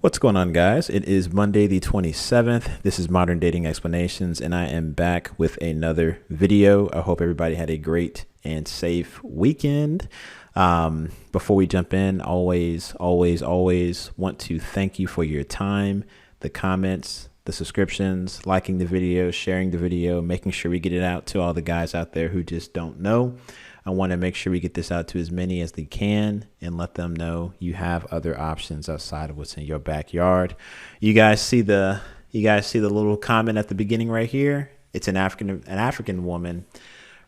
What's going on, guys? It is Monday the 27th. This is Modern Dating Explanations, and I am back with another video. I hope everybody had a great and safe weekend. Before we jump in, always want to thank you for your time, the comments, the subscriptions, liking the video, sharing the video, making sure we get it out to all the guys out there who just don't know. I want to make sure we get this out to as many as they can and let them know you have other options outside of what's in your backyard. You guys see the little comment at the beginning right here? It's an African woman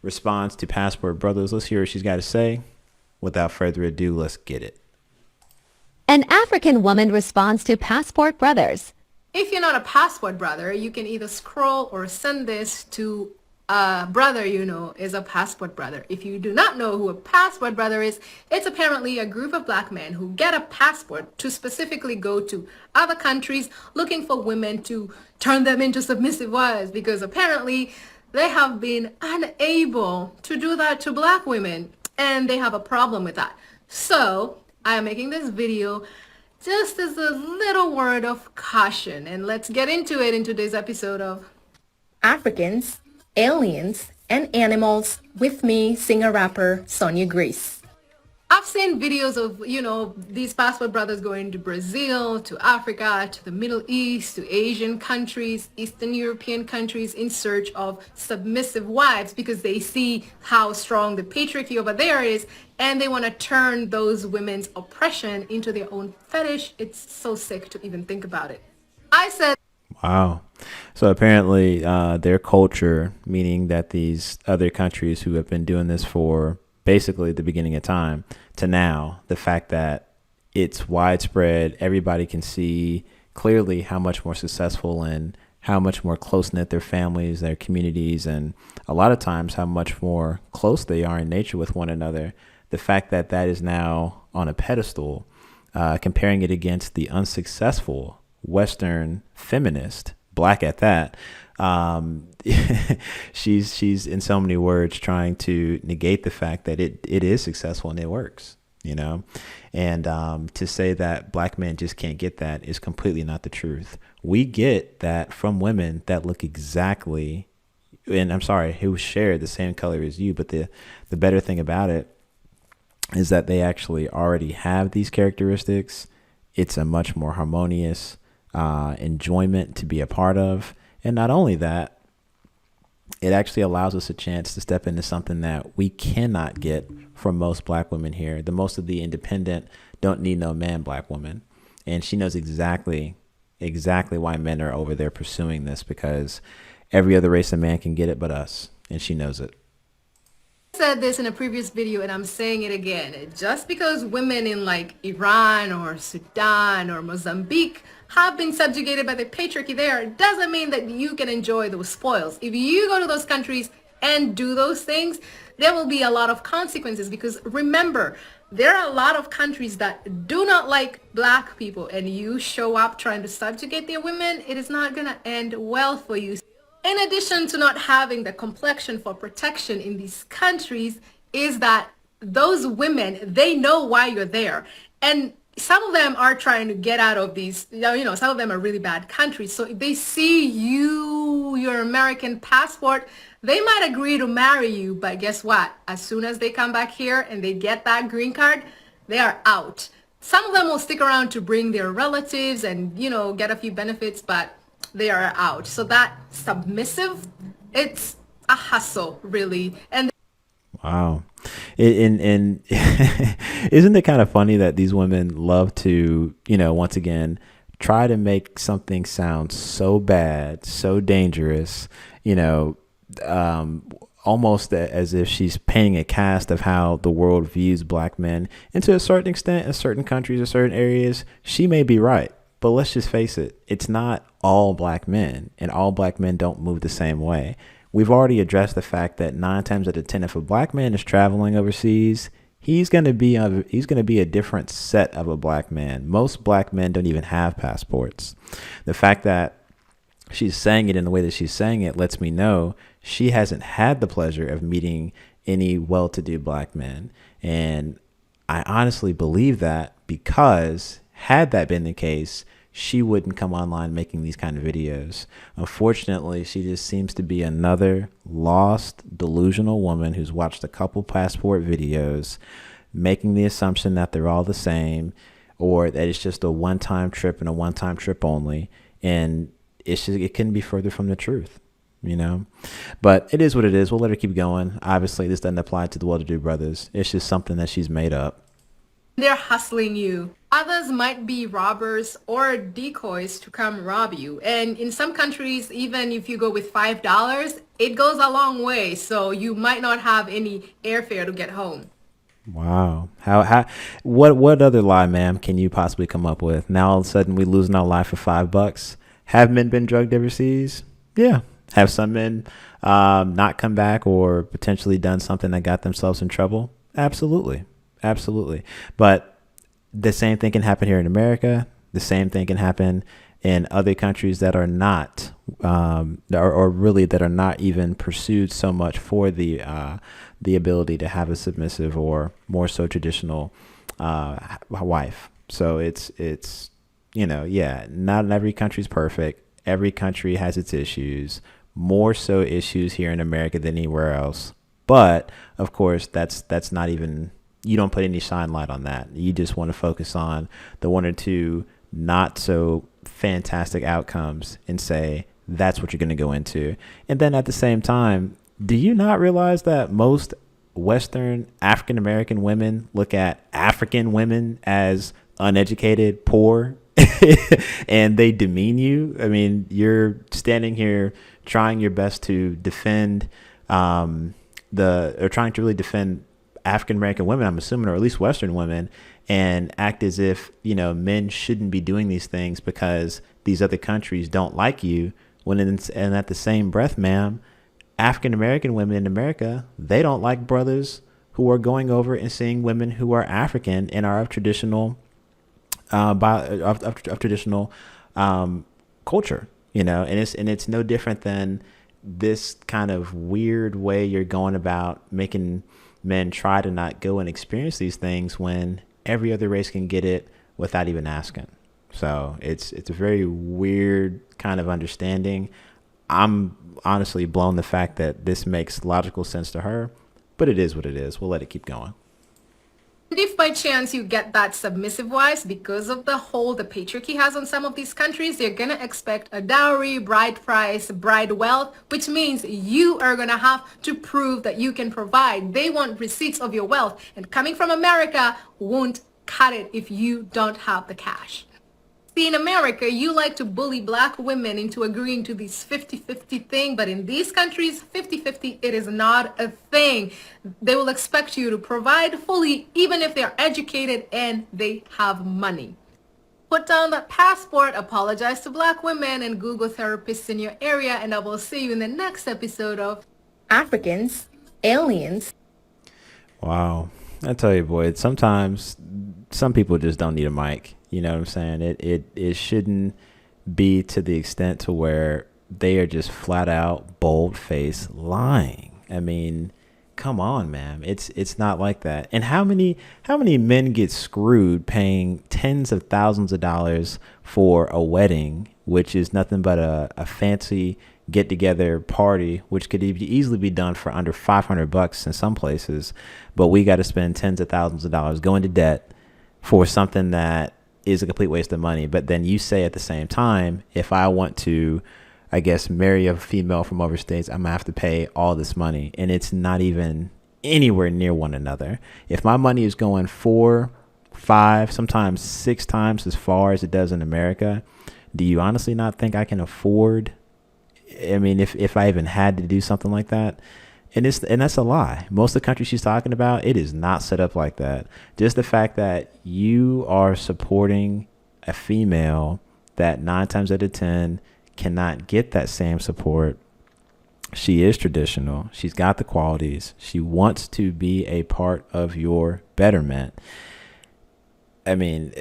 responds to Passport Brothers. Let's hear what she's got to say. Without further ado, let's get it. An African woman responds to Passport Brothers. If you're not a passport brother, you can either scroll or send this to a brother you know is a passport brother. If you do not know who a passport brother is, it's apparently a group of black men who get a passport to specifically go to other countries looking for women to turn them into submissive wives, because apparently they have been unable to do that to black women and they have a problem with that. So I am making this video just as a little word of caution, and let's get into it in today's episode of Africans, Aliens, and Animals with me, singer-rapper Sonia Grace. I've seen videos of, these passport brothers going to Brazil, to Africa, to the Middle East, to Asian countries, Eastern European countries in search of submissive wives because they see how strong the patriarchy over there is and they want to turn those women's oppression into their own fetish. It's so sick to even think about it. I said, wow. So apparently their culture, meaning that these other countries who have been doing this for basically the beginning of time to now, the fact that it's widespread, everybody can see clearly how much more successful and how much more close-knit their families, their communities, and a lot of times how much more close they are in nature with one another. The fact that that is now on a pedestal, comparing it against the unsuccessful Western feminist, black at that, she's in so many words trying to negate the fact that it is successful and it works, and to say that black men just can't get that is completely not the truth. We get that from women that look exactly, and I'm sorry, who share the same color as you, but the better thing about it is that they actually already have these characteristics. It's a much more harmonious enjoyment to be a part of. And not only that, it actually allows us a chance to step into something that we cannot get from most black women here. The most of the independent, don't need no man black woman. And she knows exactly why men are over there pursuing this, because every other race of man can get it but us. And she knows it. Said this in a previous video and I'm saying it again. Just because women in like Iran or Sudan or Mozambique have been subjugated by the patriarchy there doesn't mean that you can enjoy those spoils. If you go to those countries and do those things, there will be a lot of consequences, because remember, there are a lot of countries that do not like black people, and you show up trying to subjugate their women, it is not going to end well for you. In addition to not having the complexion for protection in these countries, is that those women, they know why you're there. And some of them are trying to get out of these, some of them are really bad countries. So if they see your American passport, they might agree to marry you. But guess what? As soon as they come back here and they get that green card, they are out. Some of them will stick around to bring their relatives and, get a few benefits, but they are out. So that submissive, it's a hustle, really. And wow. And isn't it kind of funny that these women love to, once again, try to make something sound so bad, so dangerous, almost as if she's painting a cast of how the world views black men. And to a certain extent, in certain countries or certain areas, she may be right. But let's just face it, it's not all black men, and all black men don't move the same way. We've already addressed the fact that 9 times out of 10, if a black man is traveling overseas, he's going to be a different set of a black man. Most black men don't even have passports. The fact that she's saying it in the way that she's saying it lets me know she hasn't had the pleasure of meeting any well-to-do black men. And I honestly believe that, because had that been the case, she wouldn't come online making these kind of videos. Unfortunately, she just seems to be another lost, delusional woman who's watched a couple passport videos, making the assumption that they're all the same, or that it's just a one-time trip and a one-time trip only. And it couldn't be further from the truth, But it is what it is. We'll let her keep going. Obviously, this doesn't apply to the well-to-do brothers. It's just something that she's made up. They're hustling you. Others might be robbers or decoys to come rob you. And in some countries, even if you go with $5, it goes a long way. So you might not have any airfare to get home. Wow. What other lie, ma'am, can you possibly come up with? Now all of a sudden we losing our life for $5. Have men been drugged overseas? Yeah. Have some men not come back or potentially done something that got themselves in trouble? Absolutely. Absolutely. But the same thing can happen here in America. The same thing can happen in other countries that are not, or really that are not even pursued so much for the ability to have a submissive or more so traditional wife. So it's not every country's perfect. Every country has its issues, more so issues here in America than anywhere else. But of course, that's not even, you don't put any shine light on that. You just want to focus on the one or two not so fantastic outcomes and say that's what you're going to go into. And then at the same time, do you not realize that most Western African American women look at African women as uneducated, poor, and they demean you? I mean, you're standing here trying your best to defend trying to really defend African American women, I'm assuming, or at least Western women, and act as if, men shouldn't be doing these things because these other countries don't like you. And at the same breath, ma'am, African American women in America, they don't like brothers who are going over and seeing women who are African and are of traditional traditional culture, and it's no different than this kind of weird way you're going about making men try to not go and experience these things when every other race can get it without even asking. So it's a very weird kind of understanding. I'm honestly blown the fact that this makes logical sense to her, but it is what it is. We'll let it keep going. And if by chance you get that submissive wives, because of the hold the patriarchy has on some of these countries, they're going to expect a dowry, bride price, bride wealth, which means you are going to have to prove that you can provide. They want receipts of your wealth. And coming from America won't cut it if you don't have the cash. See, in America, you like to bully black women into agreeing to this 50-50 thing, but in these countries, 50-50, it is not a thing. They will expect you to provide fully, even if they're educated and they have money. Put down that passport, apologize to black women and Google therapists in your area, and I will see you in the next episode of Africans, Aliens. Wow. I tell you, boy, sometimes some people just don't need a mic. You know what I'm saying? It shouldn't be to the extent to where they are just flat out bold-faced lying. I mean, come on, man. It's not like that. And how many men get screwed paying tens of thousands of dollars for a wedding, which is nothing but a fancy get-together party, which could easily be done for under $500 in some places, but we got to spend tens of thousands of dollars, go into debt for something that is a complete waste of money. But then you say at the same time, if I want to, I guess, marry a female from overseas, I'm gonna have to pay all this money, and it's not even anywhere near one another. If my money is going 4, 5, sometimes 6 times as far as it does in America, do you honestly not think I can afford? I mean, if I even had to do something like that, and that's a lie. Most of the countries she's talking about, it is not set up like that. Just the fact that you are supporting a female that 9 times out of 10 cannot get that same support. She is traditional. She's got the qualities. She wants to be a part of your betterment. I mean,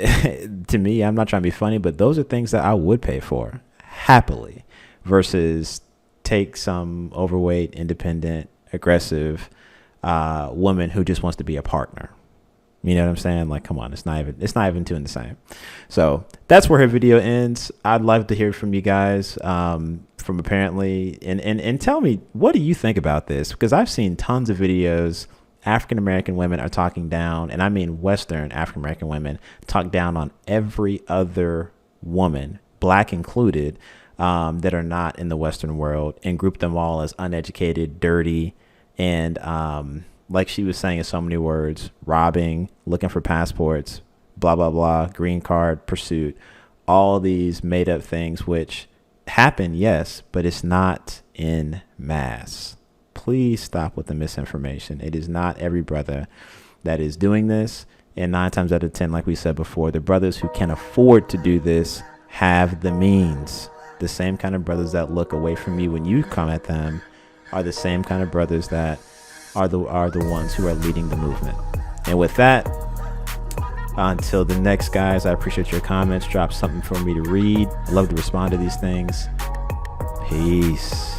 to me, I'm not trying to be funny, but those are things that I would pay for happily versus take some overweight, independent, aggressive woman who just wants to be a partner. You know what I'm saying? Like, come on, it's not even doing the same. So that's where her video ends. I'd love to hear from you guys, from apparently, and tell me, what do you think about this? Because I've seen tons of videos. African American women are talking down, and I mean Western African American women talk down on every other woman, black included, that are not in the Western world, and group them all as uneducated, dirty, and like she was saying in so many words, robbing, looking for passports, blah, blah, blah, green card pursuit, all these made up things, which happen, yes, but it's not in mass. Please stop with the misinformation. It is not every brother that is doing this. And 9 times out of 10, like we said before, the brothers who can afford to do this have the means. The same kind of brothers that look away from you when you come at them are the same kind of brothers that are the ones who are leading the movement. And with that, until the next, guys, I appreciate your comments. Drop something for me to read. I love to respond to these things. Peace.